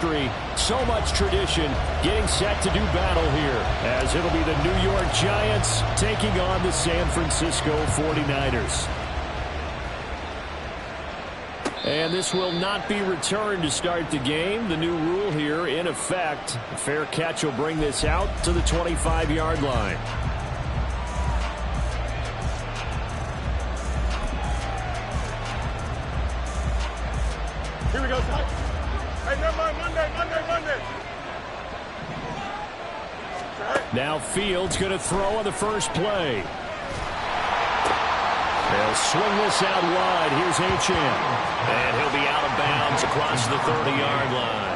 history, so much tradition, getting set to do battle here, as it'll be the New York Giants taking on the San Francisco 49ers. And this will not be returned to start the game. The new rule here in effect. A fair catch will bring this out to the 25-yard line. Here we go, son. Hey, never mind. Monday. Now Fields going to throw on the first play. They'll swing this out wide. Here's H.M. And he'll be out of bounds across the 30-yard line.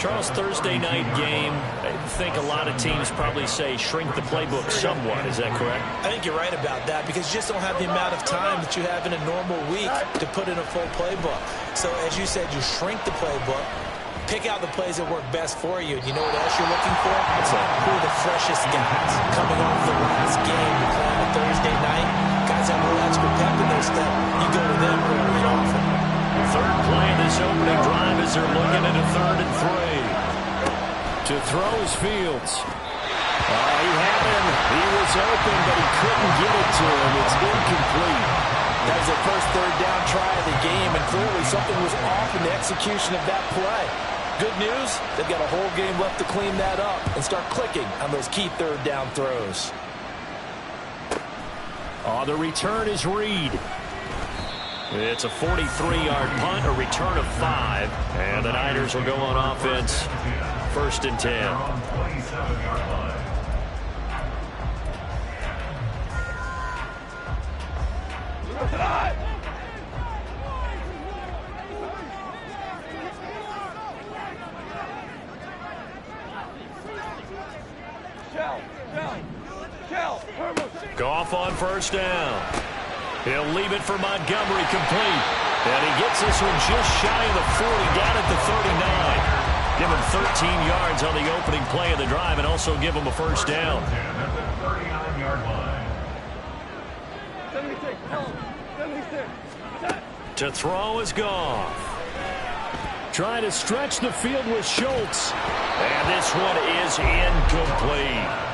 Charles, Thursday night game, I think a lot of teams probably say shrink the playbook somewhat. Is that correct? I think you're right about that because you just don't have the amount of time that you have in a normal week to put in a full playbook. So, as you said, you shrink the playbook, pick out the plays that work best for you. You know what else you're looking for? Who are the freshest guys coming off the last game to play on a Thursday night? Guys have a little extra pep in their step. You go to them early and often. Third play in this opening drive as they're looking at a 3rd and 3. To throw is Fields. He had him. He was open, but he couldn't get it to him. It's incomplete. That was the first third down try of the game, and clearly something was off in the execution of that play. Good news, they've got a whole game left to clean that up and start clicking on those key third down throws. The return is Reed. It's a 43-yard punt, a return of 5, and the Niners will go on offense, 1st and 10. Goff on 1st down. He'll leave it for Montgomery, complete. And he gets this one just shy of the 40, down at the 39. Give him 13 yards on the opening play of the drive and also give him a 1st down. To throw is Goff. Trying to stretch the field with Schultz. And this one is incomplete.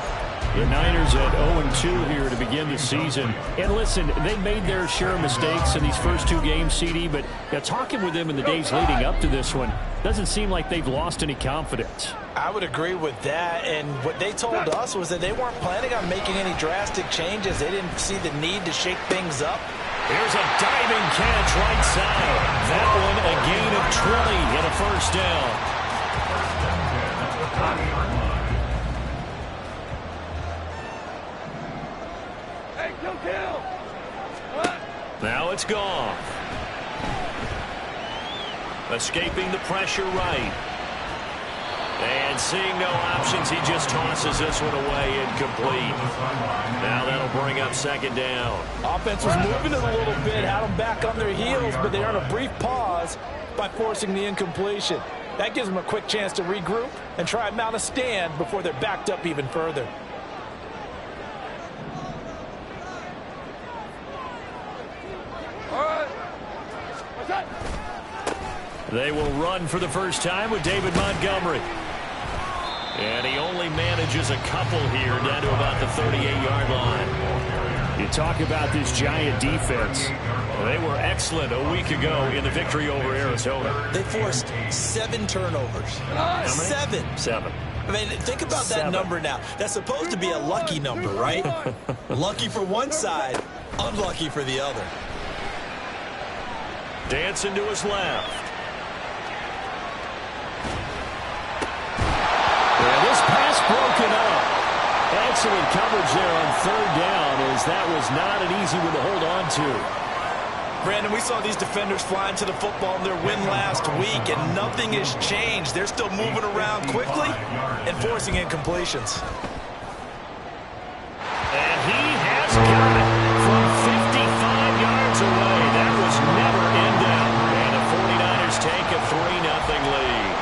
The Niners at 0-2 here to begin the season. And listen, they made their share of mistakes in these first 2 games, CD, but talking with them in the days leading up to this one, doesn't seem like they've lost any confidence. I would agree with that, and what they told us was that they weren't planning on making any drastic changes. They didn't see the need to shake things up. Here's a diving catch right side. That one a gain of 20 and a 1st down. Now it's Goff. Escaping the pressure right. And seeing no options, he just tosses this one away, incomplete. Now that'll bring up 2nd down. Offense was moving it a little bit, had them back on their heels, but they earned a brief pause by forcing the incompletion. That gives them a quick chance to regroup and try and mount a stand before they're backed up even further. They will run for the first time with David Montgomery. And he only manages a couple here down to about the 38-yard line. You talk about this Giant defense. They were excellent a week ago in the victory over Arizona. They forced 7 turnovers. How many? 7. I mean, think about that number now. That's supposed to be a lucky number, right? Lucky for one side, unlucky for the other. Dancing to his left. And this pass broken up. Excellent coverage there on 3rd down, as that was not an easy one to hold on to. Brandon, we saw these defenders flying to the football in their win last week, and nothing has changed. They're still moving around quickly and forcing incompletions. And he has got it from 55 yards away. That was never in doubt. And the 49ers take a 3-0 lead.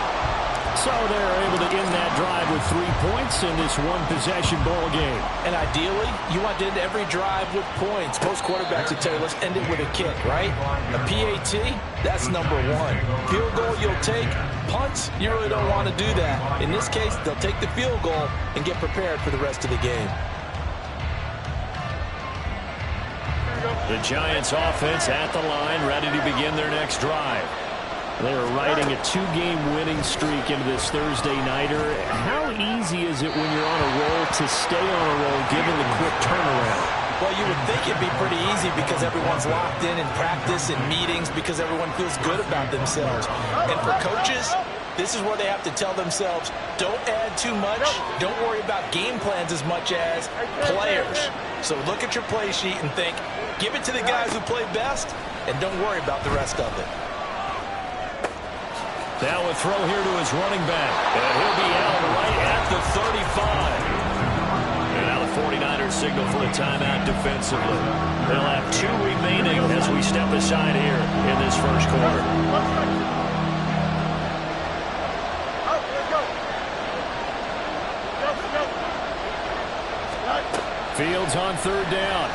So they're able to end that drive with 3 points in this one-possession ball game. And ideally, you want to end every drive with points. Most quarterbacks would tell you, let's end it with a kick, right? A PAT, that's number 1. Field goal you'll take, punts, you really don't want to do that. In this case, they'll take the field goal and get prepared for the rest of the game. The Giants offense at the line, ready to begin their next drive. They are riding a 2-game winning streak into this Thursday nighter. How easy is it when you're on a roll to stay on a roll given the quick turnaround? Well, you would think it'd be pretty easy because everyone's locked in practice and meetings because everyone feels good about themselves. And for coaches, this is where they have to tell themselves, don't add too much. Don't worry about game plans as much as players. So look at your play sheet and think, give it to the guys who play best, and don't worry about the rest of it. Now a throw here to his running back. And he'll be out right at the 35. And now the 49ers signal for a timeout defensively. They'll have 2 remaining as we step aside here in this first quarter. Fields on 3rd down.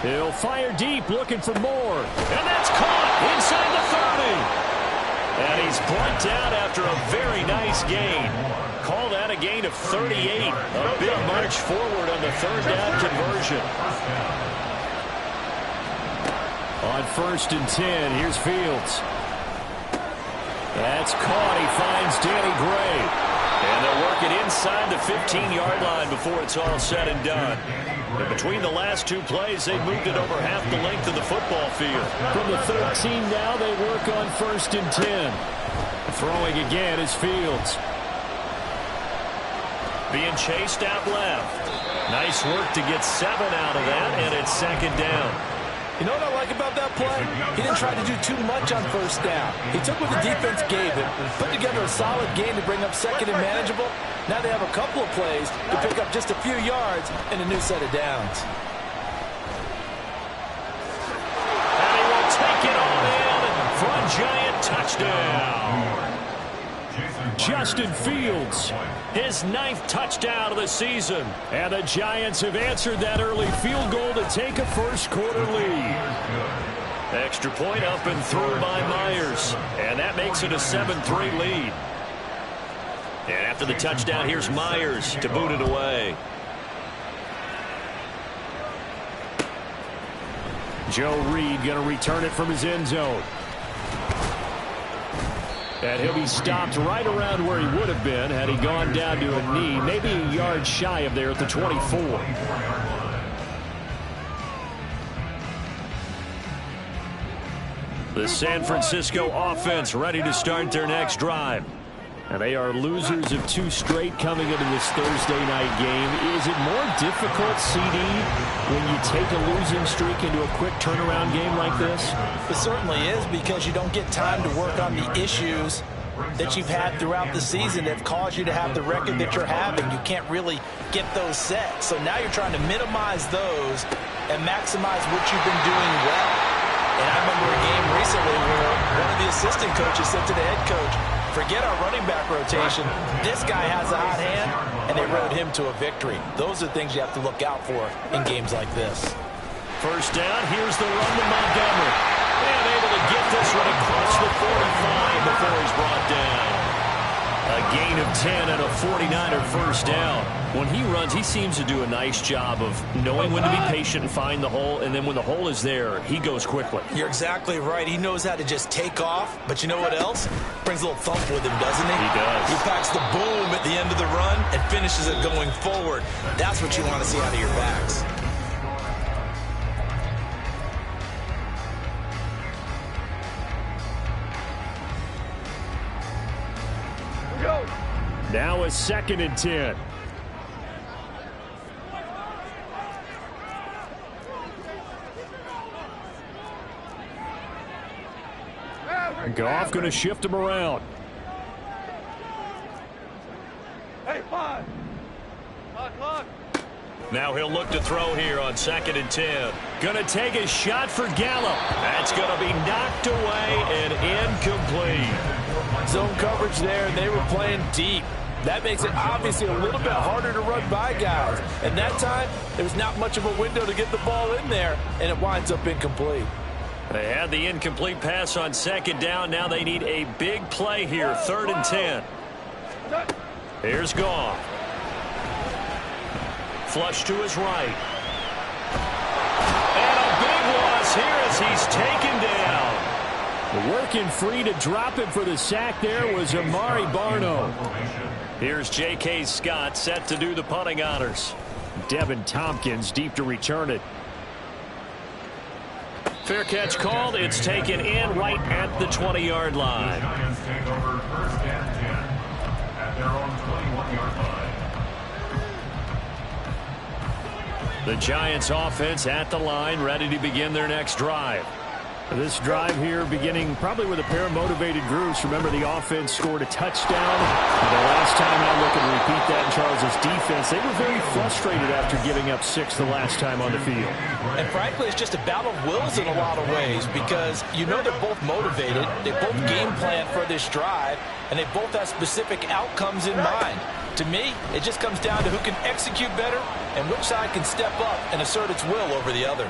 He'll fire deep, looking for more. And that's caught inside the 30. And he's brought down after a very nice gain. Called out a gain of 38. A big march forward on the 3rd down conversion. On 1st and 10, here's Fields. That's caught. He finds Danny Gray. And they'll work it inside the 15-yard line before it's all said and done. And between the last 2 plays, they moved it over half the length of the football field. From the 13 now, they work on 1st and 10. Throwing again is Fields. Being chased out left. Nice work to get 7 out of that, and it's 2nd down. You know what I like about that play? He didn't try to do too much on 1st down. He took what the defense gave him, put together a solid game to bring up 2nd and manageable. Now they have a couple of plays to pick up just a few yards and a new set of downs. And he will take it all in for a Giant touchdown. Justin Fields, his 9th touchdown of the season. And the Giants have answered that early field goal to take a first-quarter lead. Extra point up and through by Myers. And that makes it a 7-3 lead. And after the touchdown, here's Myers to boot it away. Joe Reed going to return it from his end zone. And he'll be stopped right around where he would have been had he gone down to a knee, maybe a yard shy of there at the 24. The San Francisco offense ready to start their next drive. And they are losers of 2 straight coming into this Thursday night game. Is it more difficult, CD, when you take a losing streak into a quick turnaround game like this? It certainly is, because you don't get time to work on the issues that you've had throughout the season that have caused you to have the record that you're having. You can't really get those set. So now you're trying to minimize those and maximize what you've been doing well. And I remember a game recently where one of the assistant coaches said to the head coach, forget our running back rotation. This guy has a hot hand, and they rode him to a victory. Those are things you have to look out for in games like this. 1st down, here's the run to Montgomery. And able to get this one across the 45 before he's brought down. A gain of 10 and a 49er 1st down. When he runs, he seems to do a nice job of knowing when to be patient and find the hole, and then when the hole is there, he goes quickly. You're exactly right. He knows how to just take off, but you know what else? Brings a little thump with him, doesn't he? He does. He packs the boom at the end of the run and finishes it going forward. That's what you want to see out of your backs. Now a 2nd and 10. Goff going to shift him around. Hey, 5. Clock. Now he'll look to throw here on 2nd and 10. Going to take a shot for Gallup. That's going to be knocked away and incomplete. Zone coverage there, and they were playing deep. That makes it obviously a little bit harder to run by guys. And that time, there was not much of a window to get the ball in there, and it winds up incomplete. They had the incomplete pass on second down. Now they need a big play here, 3rd and 10. Here's Goff. Flush to his right. And a big loss here as he's taken down. Working free to drop him for the sack there was Amari Barno. Here's J.K. Scott set to do the punting honors. Devin Tompkins deep to return it. Fair catch called. It's taken in right at the 20-yard line. The Giants take over 1st and 10 at their own 21-yard line. The Giants offense at the line, ready to begin their next drive. This drive here beginning probably with a pair of motivated groups. Remember, the offense scored a touchdown. The last time out, looking to repeat that in Charles' defense. They were very frustrated after giving up 6 the last time on the field. And frankly, it's just a battle of wills in a lot of ways because you know they're both motivated. They both game plan for this drive, and they both have specific outcomes in mind. To me, it just comes down to who can execute better and which side can step up and assert its will over the other.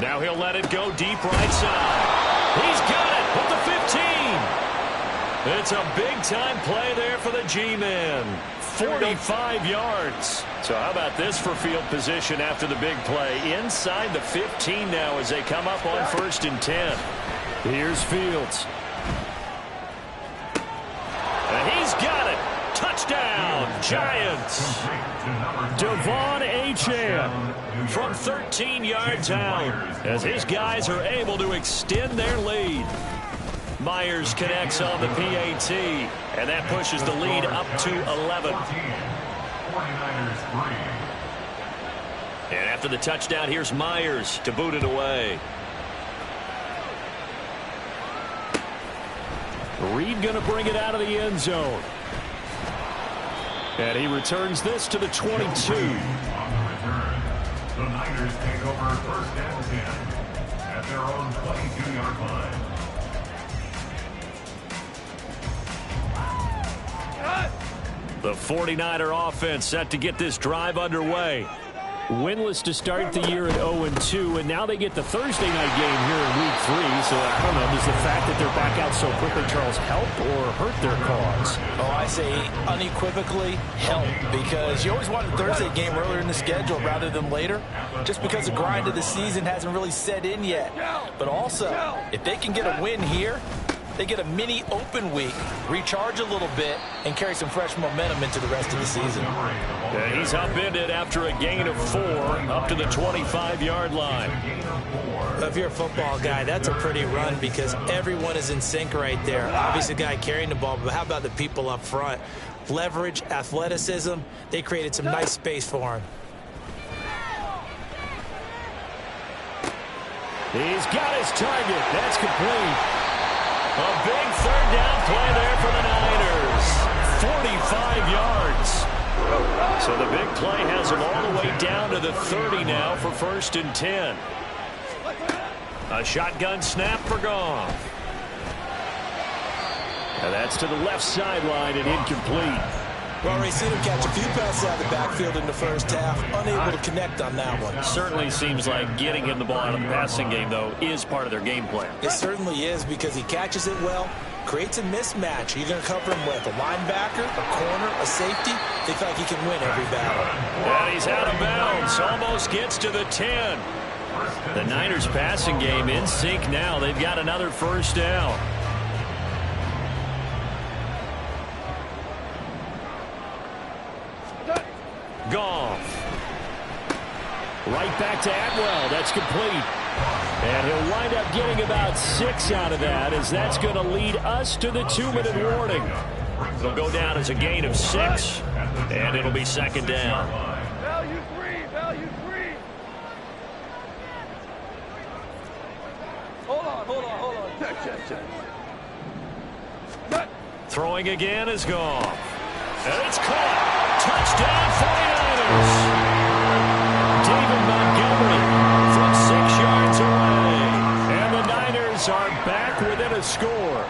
Now he'll let it go deep right side. He's got it with the 15. It's a big-time play there for the G-Men. 45 yards. So how about this for field position after the big play? Inside the 15 now as they come up on 1st and 10. Here's Fields. And he's got it. Touchdown, Giants. Devon Achane from 13 yards out as his guys are able to extend their lead. Myers connects on the PAT, and that pushes the lead up to 11. 49ers 3. And after the touchdown, here's Myers to boot it away. Reed going to bring it out of the end zone. And he returns this to the 22. On the return, the Niners take over 1st and 10 at their own 22-yard line. The 49er offense set to get this drive underway. Winless to start the year at 0-2, and now they get the Thursday night game here in Week 3. So I don't know, does the fact that they're back out so quickly, Charles, help or hurt their cause? Oh, I say unequivocally help, because you always want a Thursday game earlier in the schedule rather than later, just because the grind of the season hasn't really set in yet. But also, if they can get a win here, they get a mini open week, recharge a little bit, and carry some fresh momentum into the rest of the season. Yeah, he's upended after a gain of 4 up to the 25-yard line. If you're a football guy, that's a pretty run because everyone is in sync right there. Obviously, the guy carrying the ball, but how about the people up front? Leverage, athleticism, they created some nice space for him. He's got his target. That's complete. A big 3rd down play there for the Niners. 45 yards. So the big play has them all the way down to the 30 now for 1st and 10. A shotgun snap for Goff. And that's to the left sideline and incomplete. Well, Ray, seen him catch a few passes out of the backfield in the first half, unable to connect on that one. Certainly seems like getting him the ball out of the passing game, though, is part of their game plan. It certainly is because he catches it well, creates a mismatch. You're going to cover him with a linebacker, a corner, a safety. They feel like he can win every battle. And he's out of bounds. Almost gets to the 10. The Niners passing game in sync now. They've got another 1st down. Goff. Right back to Atwell. That's complete. And he'll wind up getting about 6 out of that, as that's going to lead us to the 2-minute warning. It'll go down as a gain of 6, and it'll be 2nd down. Value 3, value 3. Hold on. Check. Throwing again is Goff. And it's caught. Touchdown 49ers. David Montgomery from 6 yards away. And the Niners are back within a score.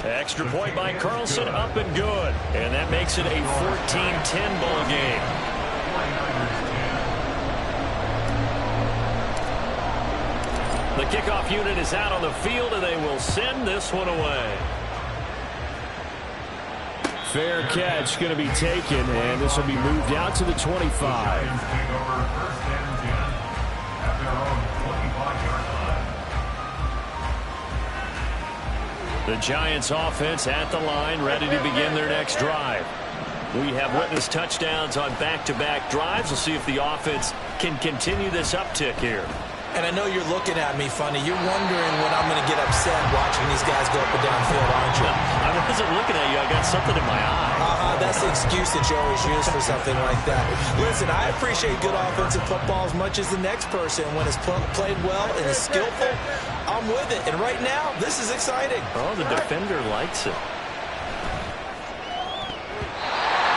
Extra point by Carlson, up and good. And that makes it a 14-10 ball game. kickoff unit is out on the field, and they will send this one away. Fair catch going to be taken, and this will be moved out to the 25. The Giants offense at the line, ready to begin their next drive. We have witnessed touchdowns on back-to-back drives. We'll see if the offense can continue this uptick here. And I know you're looking at me funny. You're wondering when I'm going to get upset watching these guys go up and down the field, aren't you? I wasn't looking at you. I got something in my eye. That's the excuse that you always use for something like that. Listen, I appreciate good offensive football as much as the next person. When it's played well and is skillful, I'm with it. And right now, this is exciting. Oh, the defender likes it.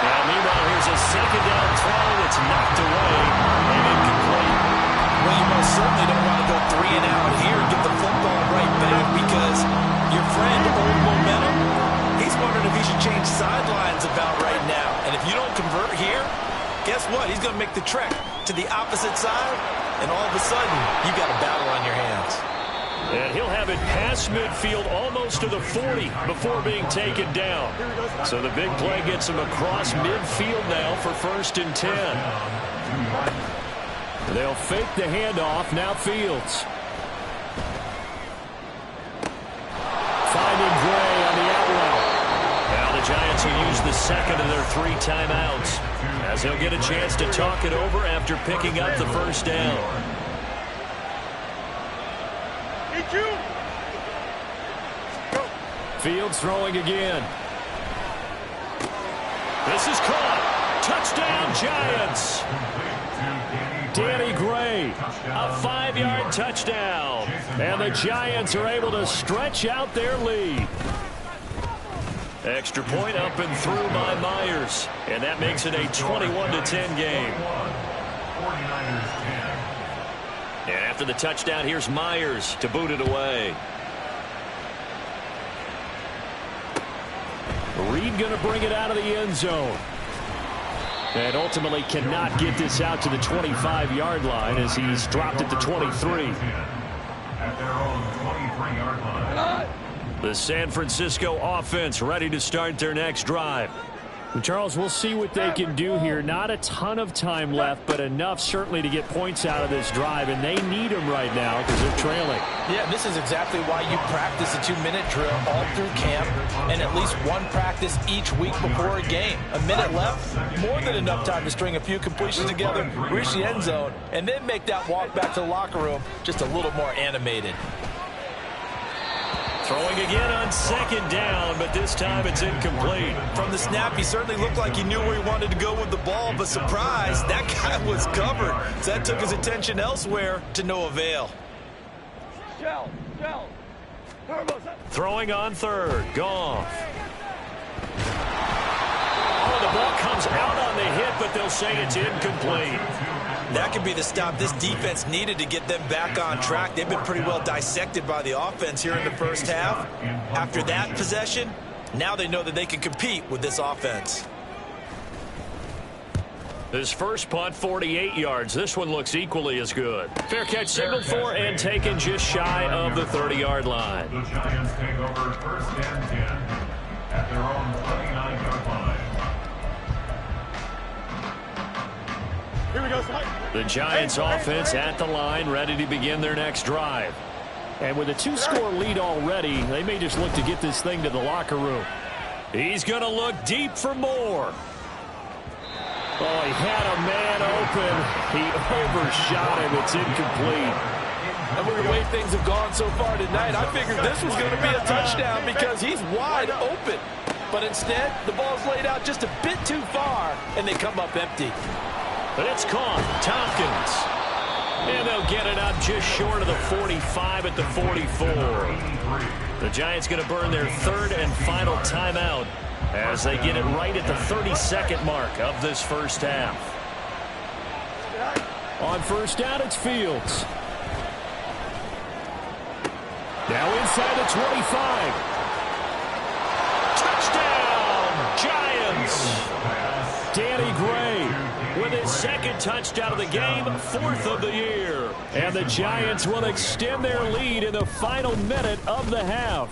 Now, meanwhile, here's a second down throw that's knocked away and incomplete. Well, you most certainly don't want to go 3 and out here and get the football right back because your friend, Old Momentum, he's wondering if he should change sidelines about right now. And if you don't convert here, guess what? He's going to make the trek to the opposite side, and all of a sudden, you've got a battle on your hands. And he'll have it past midfield almost to the 40 before being taken down. So the big play gets him across midfield now for 1st and 10. They'll fake the handoff. Now Fields. Finding Gray on the out route. Now the Giants will use the second of their 3 timeouts as they'll get a chance to talk it over after picking up the first down. Fields throwing again. This is caught. Touchdown, Giants. Danny Gray. A 5-yard touchdown. And the Giants are able to stretch out their lead. Extra point up and through by Myers. And that makes it a 21-10 game. And after the touchdown, here's Myers to boot it away. Reed going to bring it out of the end zone. And ultimately cannot get this out to the 25-yard line as he's dropped at the 23. At their own 23-yard line. The San Francisco offense ready to start their next drive. And Charles, we'll see what they can do here. Not a ton of time left, but enough certainly to get points out of this drive, and they need them right now because they're trailing. Yeah, this is exactly why you practice a 2-minute drill all through camp and at least one practice each week before a game. A minute left, more than enough time to string a few completions together, reach the end zone, and then make that walk back to the locker room just a little more animated. Throwing again on 2nd down, but this time it's incomplete. From the snap, he certainly looked like he knew where he wanted to go with the ball, but surprise, that guy was covered. So that took his attention elsewhere to no avail. Throwing on 3rd, Goff. Oh, the ball comes out on the hit, but they'll say it's incomplete. That could be the stop this defense needed to get them back on track. They've been pretty well dissected by the offense here in the first half. After that possession, now they know that they can compete with this offense. His first punt, 48 yards. This one looks equally as good. Fair catch signaled for and taken just shy of the 30-yard line. The Giants take over 1st and 10 at their own 29-yard line. Here we go, The Giants offense at the line, ready to begin their next drive. And with a 2-score lead already, they may just look to get this thing to the locker room. He's going to look deep for more. Oh, he had a man open. He overshot him. It's incomplete. And with the way things have gone so far tonight, I figured this was going to be a touchdown because he's wide open. But instead, the ball's laid out just a bit too far, and they come up empty. But it's caught. Tompkins. And they'll get it up just short of the 45 at the 44. The Giants going to burn their 3rd and final timeout as they get it right at the 32nd mark of this first half. On 1st down, it's Fields. Now inside the 25. Touchdown, Giants. Danny Gray. with his second touchdown of the game, 4th of the year. And the Giants will extend their lead in the final minute of the half.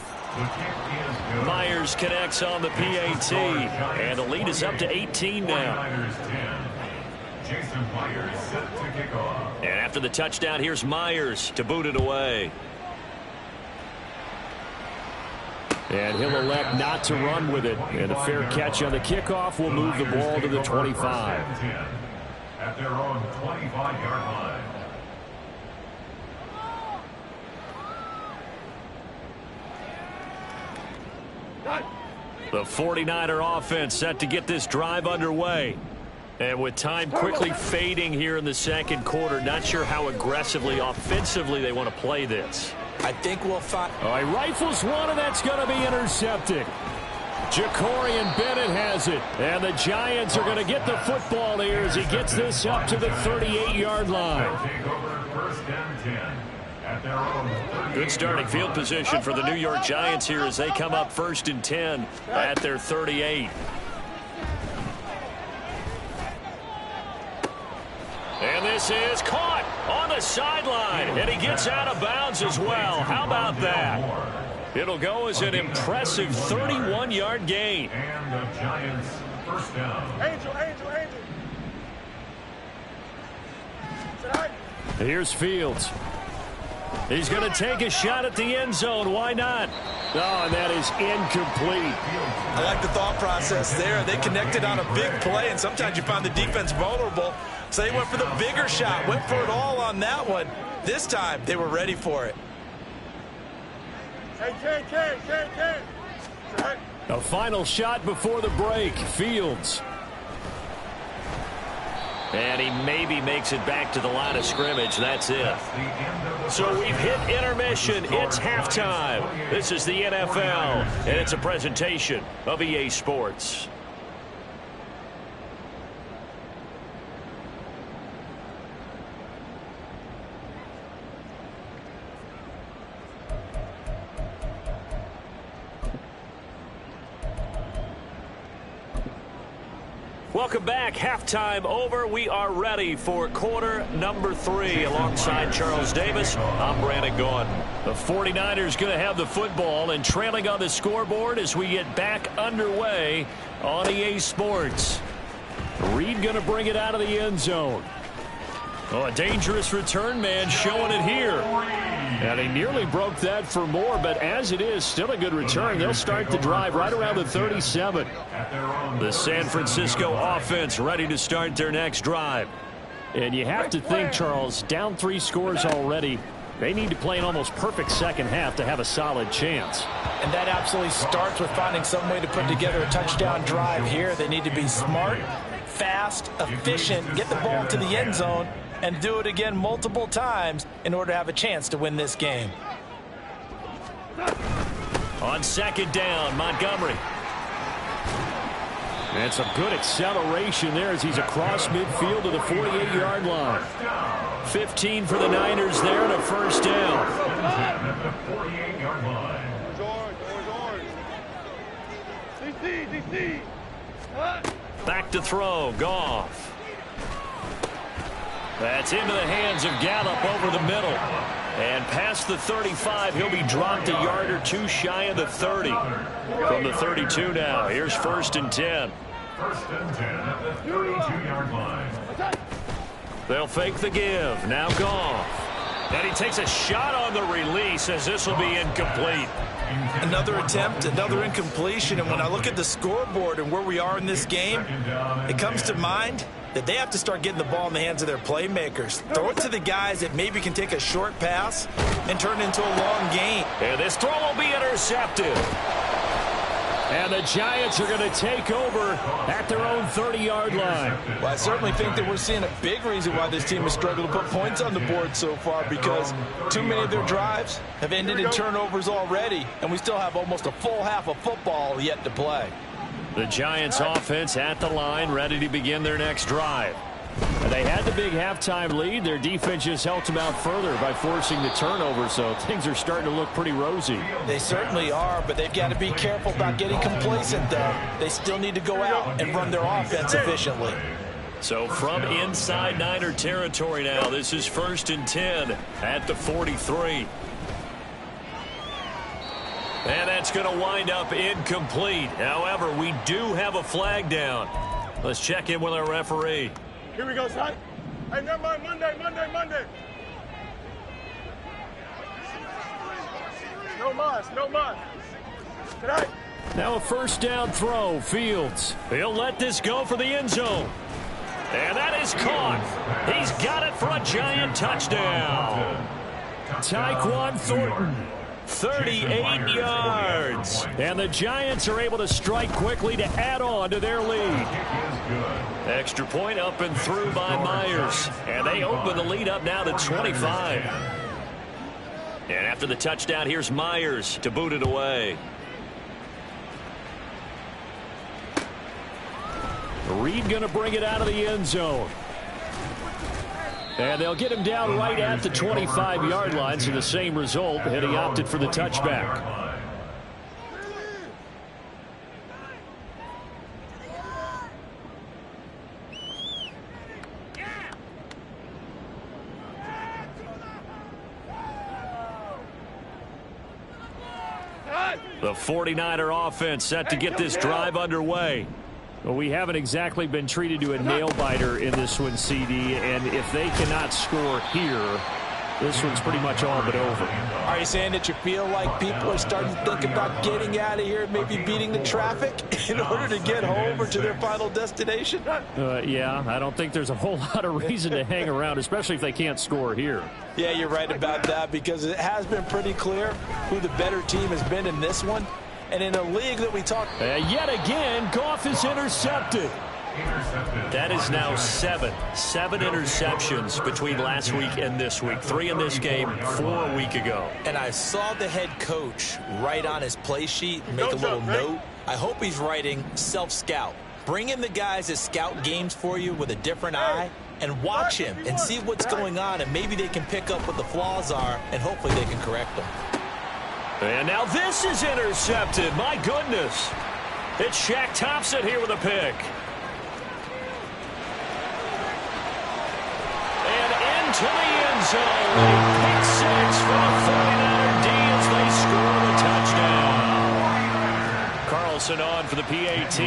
Myers connects on the PAT, and the lead is up to 18 now. Jason Myers set to kick off. And after the touchdown, here's Myers to boot it away. And he'll elect not to run with it. And a fair catch on the kickoff will move the ball to the 25. At their own 25-yard line. The 49er offense set to get this drive underway. And with time quickly fading here in the second quarter, not sure how aggressively, offensively they want to play this. I think we'll find. All right, rifles one, and that's going to be intercepted. Jacorian Bennett has it. And the Giants are going to get the football here as he gets this up to the 38-yard line. Take over first and 10. At their own Good starting field position for the New York Giants here as they come up 1st and 10 at their 38. And this is caught on the sideline, and he gets out of bounds as well. How about that? It'll go as an impressive 31-yard gain. And the Giants first down. Angel. Here's Fields. He's going to take a shot at the end zone. Why not? Oh, and that is incomplete. I like the thought process there. They connected on a big play, and sometimes you find the defense vulnerable. So they went for the bigger shot, went for it all on that one. This time, they were ready for it. Hey, Ken. A final shot before the break. Fields. And he maybe makes it back to the line of scrimmage. That's it. So we've hit intermission. It's halftime. This is the NFL, and it's a presentation of EA Sports. Welcome back. Halftime over. We are ready for quarter number 3. Alongside Charles Davis, I'm Brandon Gordon. The 49ers going to have the football and trailing on the scoreboard as we get back underway on EA Sports. Reed going to bring it out of the end zone. Oh, a dangerous return man showing it here. And he nearly broke that for more, but as it is, still a good return. They'll start the drive right around the 37. The San Francisco offense ready to start their next drive. And you have to think, Charles, down 3 scores already. They need to play an almost perfect second half to have a solid chance. And that absolutely starts with finding some way to put together a touchdown drive here. They need to be smart, fast, efficient, get the ball to the end zone, and do it again multiple times in order to have a chance to win this game. On second down, Montgomery. And some good acceleration there as he's across midfield to the 48-yard line. 15 for the Niners there and a first down. 48-yard line. DC. Back to throw, Goff. That's into the hands of Gallup over the middle. And past the 35, he'll be dropped a yard or two shy of the 30. From the 32 now, here's 1st and 10. 1st and 10 at the 32-yard line. They'll fake the give. Now Goff. And he takes a shot on the release as this will be incomplete. Another attempt, another incompletion. And when I look at the scoreboard and where we are in this game, it comes to mind that they have to start getting the ball in the hands of their playmakers. Throw it to the guys that maybe can take a short pass and turn it into a long gain. And this throw will be intercepted. And the Giants are going to take over at their own 30-yard line. Well, I certainly think that we're seeing a big reason why this team has struggled to put points on the board so far, because too many of their drives have ended in turnovers already, and we still have almost a full half of football yet to play. The Giants offense at the line, ready to begin their next drive. They had the big halftime lead. Their defense just helped them out further by forcing the turnover, so things are starting to look pretty rosy. They certainly are, but they've got to be careful about getting complacent, though. They still need to go out and run their offense efficiently. So from inside Niner territory now, this is 1st and 10 at the 43. And that's going to wind up incomplete. However, we do have a flag down. Let's check in with our referee. Here we go, son. Hey, never mind. Monday. No mas. Today. Now a 1st down throw. Fields. He'll let this go for the end zone. And that is caught. He's got it for a giant touchdown. Tyquan Thornton. 38 yards. And the Giants are able to strike quickly to add on to their lead. Extra point up and through by Myers. And they open the lead up now to 25. And after the touchdown, here's Myers to boot it away. Reed going to bring it out of the end zone. And they'll get him down right at the 25-yard line, so the same result, and he opted for the touchback. The 49er offense set to get this drive underway. Well, we haven't exactly been treated to a nail-biter in this one, CD, and if they cannot score here, this one's pretty much all but over. Are you saying that you feel like people are starting to think about getting out of here and maybe beating the traffic in order to get home or to their final destination? Yeah, I don't think there's a whole lot of reason to hang around, especially if they can't score here. Yeah, you're right about that, because it has been pretty clear who the better team has been in this one. And in a league that we talk... yet again, Goff is intercepted. That is now seven interceptions between last week and this week. 3 in this game, 4 a week ago. And I saw the head coach write on his play sheet and make a little note. I hope he's writing self-scout. Bring in the guys that scout games for you with a different eye and watch him and see what's going on, and maybe they can pick up what the flaws are, and hopefully they can correct them. And now this is intercepted. My goodness. It's Shaq Thompson here with a pick. And into the end zone. Pick 6 for the 49er D as they score the touchdown. Carlson on for the PAT.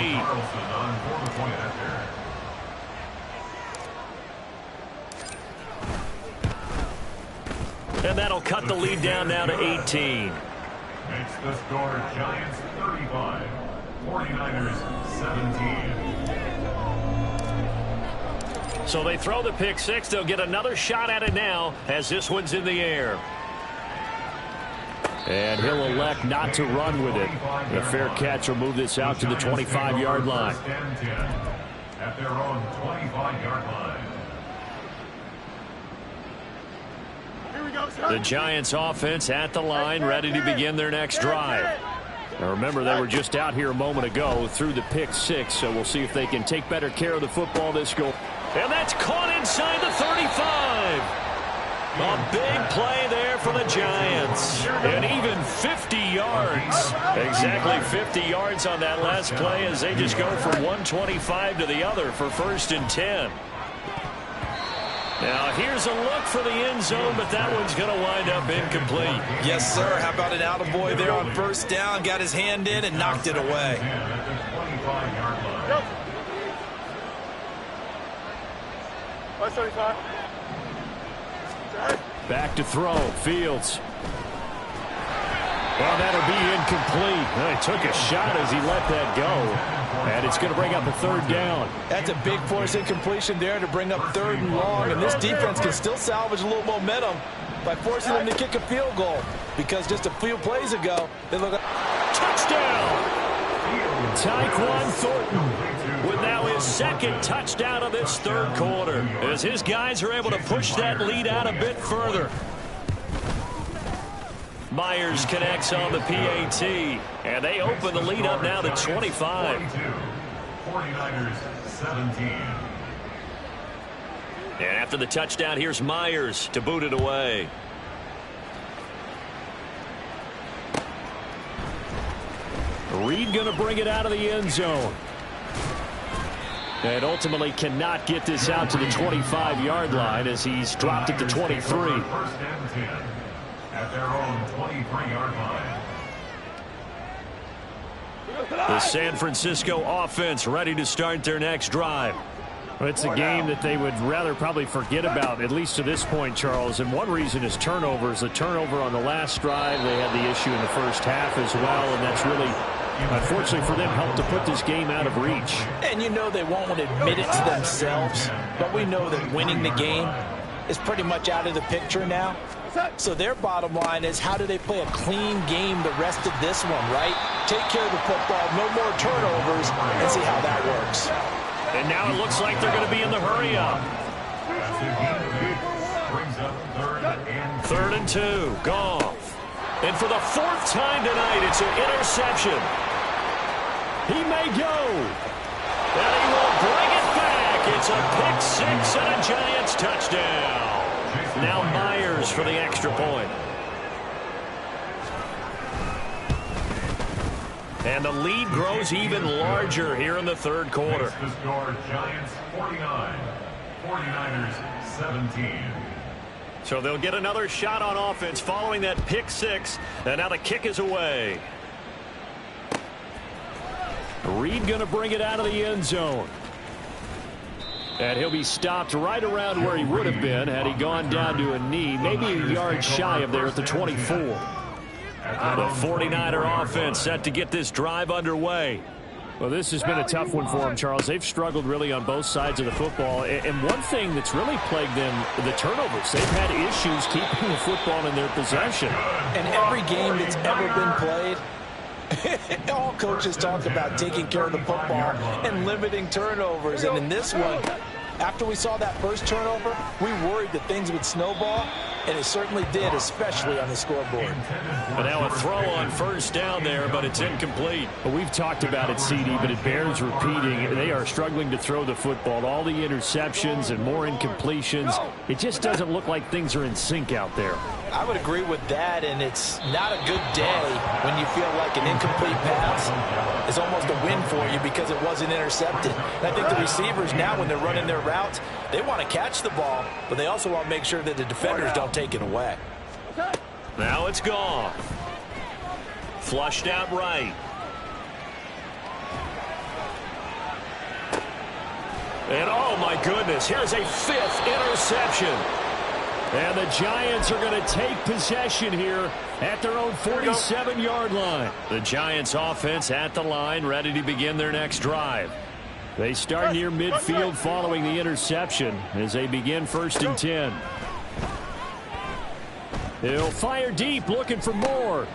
And that'll cut the lead down now to 18. Makes the score Giants 35, 49ers 17. So they throw the pick 6. They'll get another shot at it now as this one's in the air. And he'll elect not to run with it. The fair catch will move this out to the 25-yard line. At their own 25-yard line. The Giants offense at the line, ready to begin their next drive. Now remember, they were just out here a moment ago through the pick 6, so we'll see if they can take better care of the football this go. And that's caught inside the 35. A big play there for the Giants. And even 50 yards. Exactly 50 yards on that last play as they just go from 125 to the other for 1st and 10. Now, here's a look for the end zone, but that one's going to wind up incomplete. Yes, sir. How about an attaboy there on 1st down? Got his hand in and knocked it away. Back to throw. Fields. Well, that'll be incomplete. He took a shot as he let that go. And it's going to bring up a 3rd down. That's a big force incompletion there to bring up 3rd and long. And this defense can still salvage a little momentum by forcing them to kick a field goal. Because just a few plays ago, they look like... Touchdown! Tyquan Thornton with now his 2nd touchdown of this 3rd quarter. As his guys are able to push that lead out a bit further. Myers connects on the PAT, and they open the lead up now to 25. 49ers 17. And after the touchdown, here's Myers to boot it away. Reed going to bring it out of the end zone. And ultimately cannot get this out to the 25-yard line as he's dropped it to 23. First and 10 at their own 23-yard line. The San Francisco offense ready to start their next drive. Well, it's a game that they would rather probably forget about, at least to this point, Charles. And one reason is turnovers. The turnover on the last drive, they had the issue in the first half as well, and that's really, unfortunately for them, helped to put this game out of reach. And you know they won't admit it to themselves, but we know that winning the game is pretty much out of the picture now. So their bottom line is, how do they play a clean game the rest of this one, right? Take care of the football, no more turnovers, and see how that works. And now it looks like they're going to be in the hurry-up. Third and 2, Goff. And for the 4th time tonight, it's an interception. He may go. And he will bring it back. It's a pick 6 and a Giants touchdown. Now Myers for the extra point. And the lead grows even larger here in the third quarter. The score, Giants 49, 49ers 17. So they'll get another shot on offense following that pick 6. And now the kick is away. Reed going to bring it out of the end zone. And he'll be stopped right around where he would have been had he gone down to a knee, maybe a yard shy of there at the 24. The 49er offense set to get this drive underway. Well, this has been a tough one for them, Charles. They've struggled really on both sides of the football. And one thing that's really plagued them, the turnovers. They've had issues keeping the football in their possession. And every game that's ever been played, all coaches talk about taking care of the football and limiting turnovers. And in this one, after we saw that first turnover, we worried that things would snowball, and it certainly did, especially on the scoreboard. But now a throw on first down there, but it's incomplete. Well, we've talked about it, CD, but it bears repeating. They are struggling to throw the football. All the interceptions and more incompletions. It just doesn't look like things are in sync out there. I would agree with that, and it's not a good day when you feel like an incomplete pass is almost a win for you because it wasn't intercepted. And I think the receivers now, when they're running their routes, they want to catch the ball, but they also want to make sure that the defenders don't take it away. Now it's gone. Flushed out right. And oh my goodness, here's a 5th interception. And the Giants are going to take possession here at their own 47-yard line. The Giants offense at the line, ready to begin their next drive. They start near midfield following the interception as they begin 1st and 10. He'll fire deep, looking for more.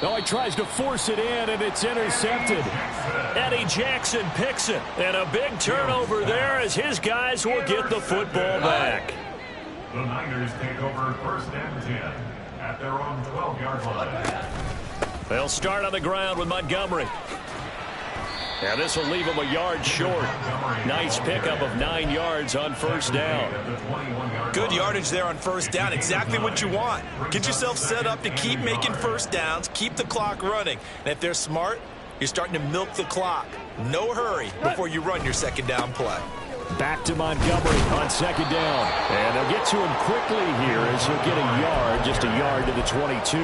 Oh, he tries to force it in, and it's intercepted. Eddie Jackson picks it. And a big turnover there as his guys will get the football back. The Niners take over 1st and 10 at their own 12-yard line. They'll start on the ground with Montgomery. Now this will leave him a yard short. Nice pickup of 9 yards on first down. Good yardage there on first down. Exactly what you want. Get yourself set up to keep making first downs, keep the clock running. And if they're smart, you're starting to milk the clock. No hurry before you run your second down play. Back to Montgomery on 2nd down. And they'll get to him quickly here as he'll get a yard, just a yard to the 22.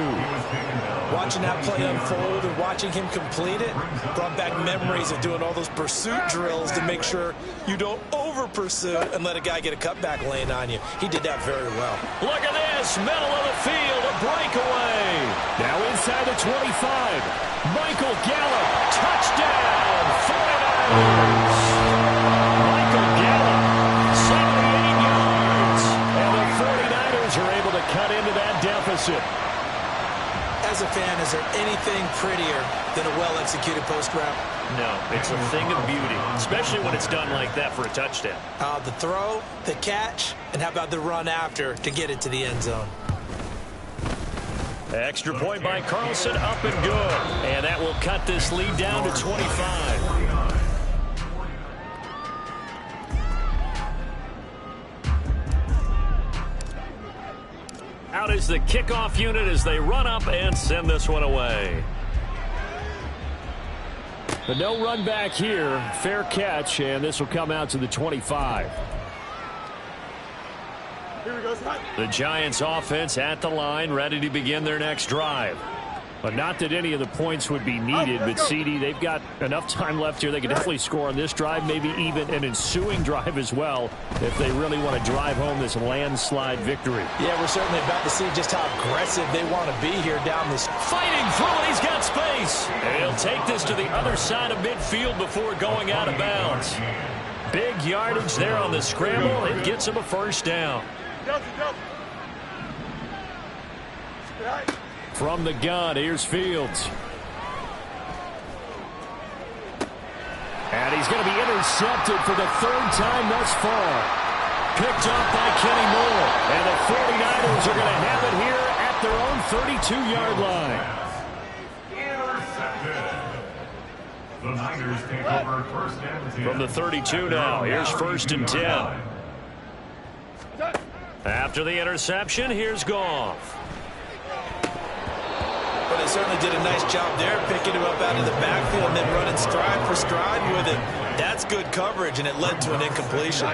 Watching that play unfold and watching him complete it brought back memories of doing all those pursuit drills to make sure you don't over-pursue and let a guy get a cutback lane on you. He did that very well. Look at this, middle of the field, a breakaway. Now inside the 25. Michael Gallup, touchdown, 49ers. Michael Gallup, 78 yards. And the 49ers are able to cut into that deficit. As a fan, is there anything prettier than a well-executed post route? No, it's a thing of beauty, especially when it's done like that for a touchdown. The throw, the catch, and how about the run after to get it to the end zone? Extra point by Carlson, up and good. And that will cut this lead down to 25. Out is the kickoff unit as they run up and send this one away. But no run back here. Fair catch, and this will come out to the 25. Here we go, son. The Giants offense at the line, ready to begin their next drive. But not that any of the points would be needed, but CD, they've got enough time left here. They can definitely score on this drive, maybe even an ensuing drive as well, if they really want to drive home this landslide victory. Yeah, we're certainly about to see just how aggressive they want to be here down this. Fighting through it, he's got space. And he'll take this to the other side of midfield before going out of bounds. Big yardage there on the scramble. It gets him a first down. From the gun, here's Fields. And he's going to be intercepted for the third time thus far. Picked up by Kenny Moore. And the 49ers are going to have it here at their own 32-yard line. Intercepted. The Niners take over first and 10. From the 32 now, here's first and 10. After the interception, here's Goff. But they certainly did a nice job there, picking him up out of the backfield and then running stride for stride with it. That's good coverage, and it led to an incompletion.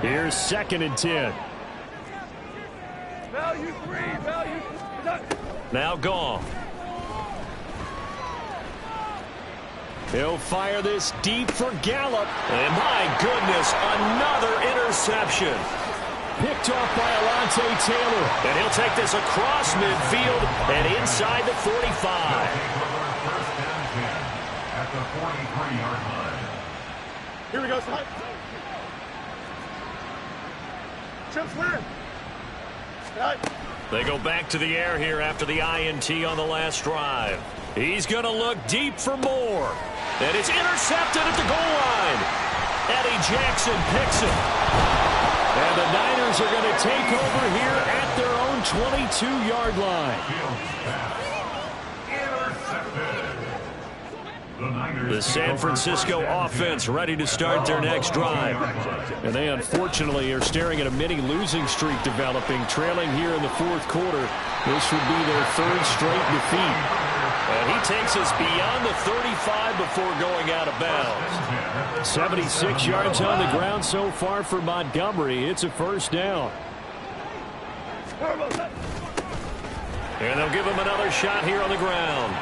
Here's second and 10. Value 3, value. Now Goff. He'll fire this deep for Gallup. And my goodness, another interception. Picked off by Alontae Taylor. And he'll take this across midfield and inside the 45. First and 10 at the 43-yard line. Here we go, son. Chips win. They go back to the air here after the INT on the last drive. He's going to look deep for more. And it's intercepted at the goal line. Eddie Jackson picks it. And the Niners are going to take over here at their own 22-yard line. The San Francisco offense ready to start their next drive. And they unfortunately are staring at a mini losing streak developing, trailing here in the fourth quarter. This would be their third straight defeat. And he takes us beyond the 35 before going out of bounds. 76 yards on the ground so far for Montgomery. It's a first down. And they'll give him another shot here on the ground.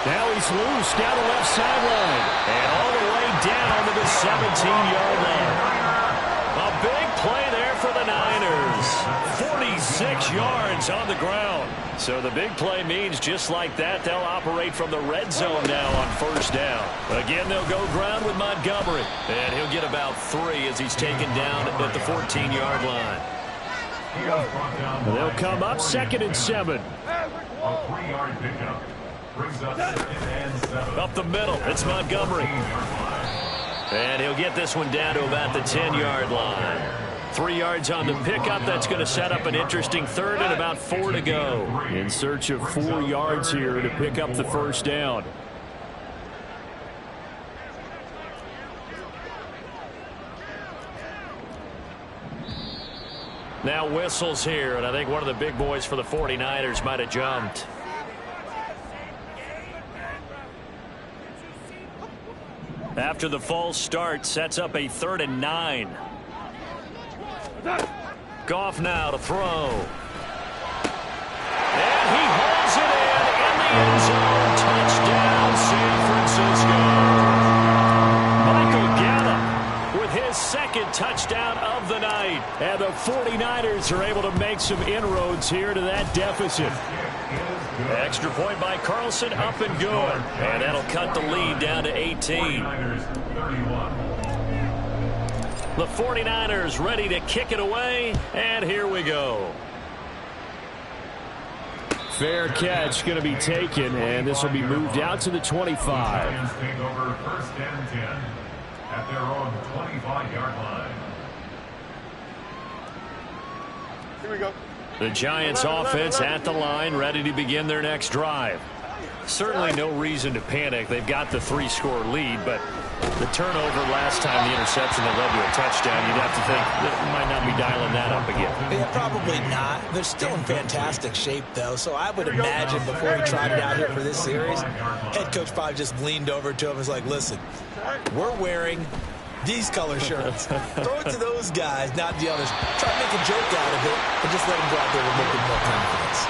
Now he's loose down the left sideline. And all the way down to the 17-yard line. A big play there for the Niners. 46 yards on the ground. So the big play means just like that, they'll operate from the red zone now on first down. Again, they'll go ground with Montgomery. And he'll get about 3 as he's taken down at the 14-yard line. They'll come up second and 7. A 3-yard pickup. Brings up second and 7. Up the middle, it's Montgomery. And he'll get this one down to about the 10-yard line. 3 yards on the pickup. That's going to set up an interesting third and about 4 to go. In search of 4 yards here to pick up the first down. Now whistles here, and I think one of the big boys for the 49ers might have jumped. After the false start, sets up a 3rd and 9. Goff now to throw. And he hauls it in the end zone. Touchdown, San Francisco. Michael Gallup with his second touchdown of the night. And the 49ers are able to make some inroads here to that deficit. Extra point by Carlson, up and good. And that'll cut the lead down to 18. The 49ers ready to kick it away, and here we go. Fair catch going to be taken, and this will be moved out to the 25. Giants take over first and 10 at their own 25-yard line. Here we go. The Giants offense at the line, ready to begin their next drive. Certainly no reason to panic. They've got the 3-score lead, but the turnover last time, the interception that led to a touchdown, you'd have to think that we might not be dialing that up again. Yeah, probably not. They're still in fantastic shape, though, so I would imagine before he tried it out here for this series, head coach probably just leaned over to him and was like, listen, we're wearing these color shirts. Throw it to those guys, not the others. Try to make a joke out of it and just let them go out there with a little bit more confidence.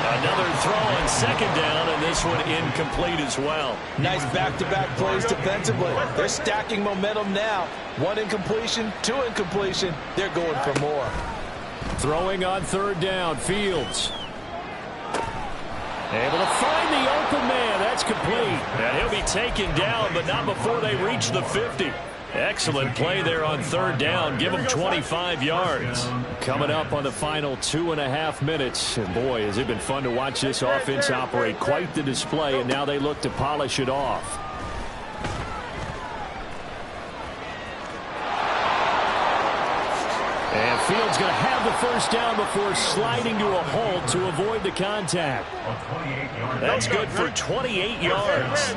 Another throw on second down, and this one incomplete as well. Nice back-to-back plays defensively. They're stacking momentum now. 1 incompletion, 2 incompletion. They're going for more. Throwing on third down, Fields. Able to find the open man. That's complete. And he'll be taken down, but not before they reach the 50. Excellent play there on third down. Give them 25 yards. Coming up on the final 2.5 minutes. And boy, has it been fun to watch this offense operate. Quite the display, and now they look to polish it off. And Fields going to have the first down before sliding to a halt to avoid the contact. That's good for 28 yards.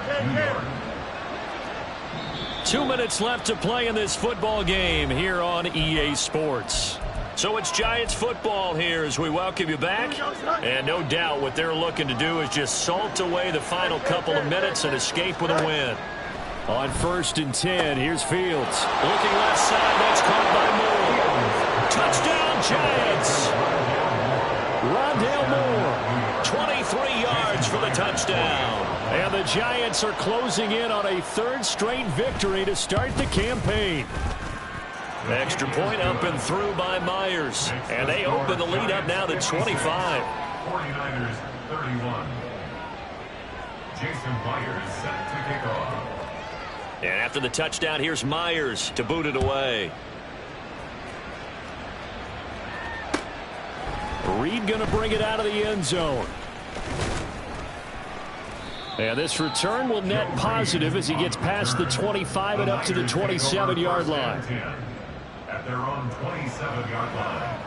2 minutes left to play in this football game here on EA Sports. So it's Giants football here as we welcome you back. And no doubt what they're looking to do is just salt away the final couple of minutes and escape with a win. On 1st and 10, here's Fields. Looking left side, that's caught by Moore. Touchdown, Giants. Rondale Moore, 23 yards for the touchdown. And the Giants are closing in on a 3rd straight victory to start the campaign. Extra point up and through by Myers. And they open the lead up now to 25. 49ers 31. Jason Myers set to kick off. And after the touchdown, here's Myers to boot it away. Reed going to bring it out of the end zone. And this return will net positive as he gets past the 25 and up to the 27-yard line. At their own 27-yard line.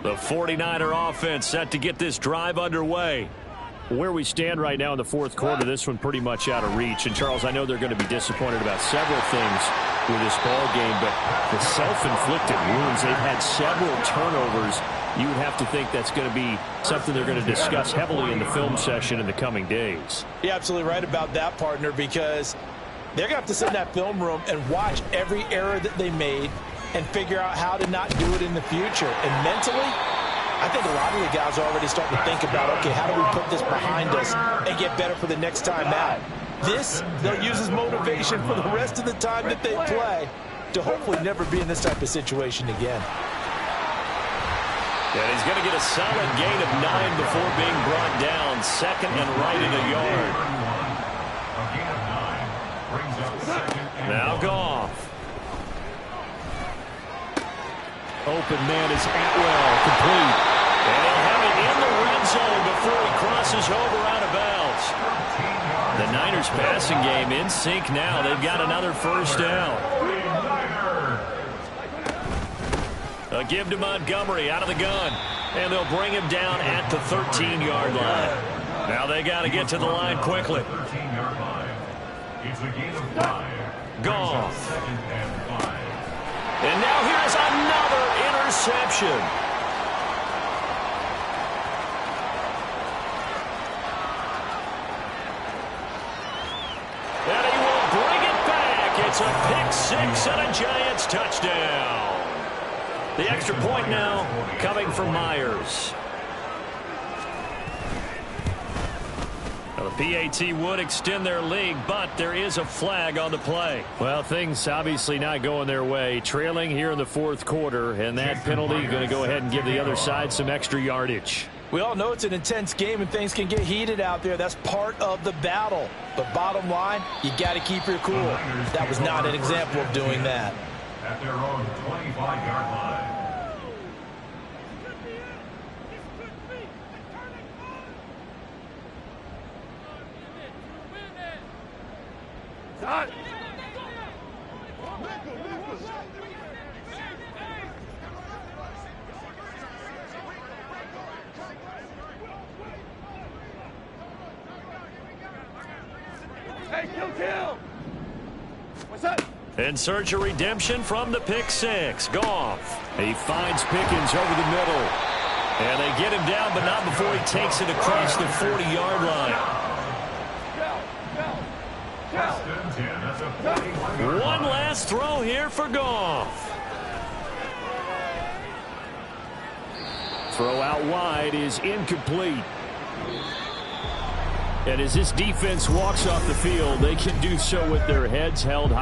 The 49er offense set to get this drive underway. Where we stand right now in the 4th quarter, this one pretty much out of reach. And, Charles, I know they're going to be disappointed about several things with this ball game, but the self-inflicted wounds, they've had several turnovers. You would have to think that's going to be something they're going to discuss heavily in the film session in the coming days. You're absolutely right about that, partner, because they're going to have to sit in that film room and watch every error that they made and figure out how to not do it in the future. And mentally, I think a lot of the guys are already starting to think about, okay, how do we put this behind us and get better for the next time out? This, they'll use as motivation for the rest of the time that they play to hopefully never be in this type of situation again. And he's going to get a solid gain of 9 before being brought down. 2nd and right in a yard. Now Goff. Open man is Atwell, complete. And he'll have it in the red zone before he crosses over out of bounds. The Niners passing game in sync now. They've got another first down. A give to Montgomery out of the gun. And they'll bring him down at the 13-yard line. Now they got to get to the line quickly. 13-yard line. It's a gain of 5. Goff. 2nd and 5. And now here's another interception. And he will bring it back. It's a pick-6 and a Giants touchdown. The extra point now coming from Myers. Now the PAT would extend their lead, but there is a flag on the play. Well, things obviously not going their way. Trailing here in the 4th quarter, and that penalty going to go ahead and give the other side some extra yardage. We all know it's an intense game and things can get heated out there. That's part of the battle. But bottom line, you got to keep your cool. That was not an example of doing that. At their own 25-yard line. Hey, kill. What's up? In search of redemption from the pick six. Goff. He finds Pickens over the middle. And they get him down, but not before he takes it across the 40-yard line. One last throw here for Goff. Throw out wide is incomplete. And as this defense walks off the field, they can do so with their heads held high.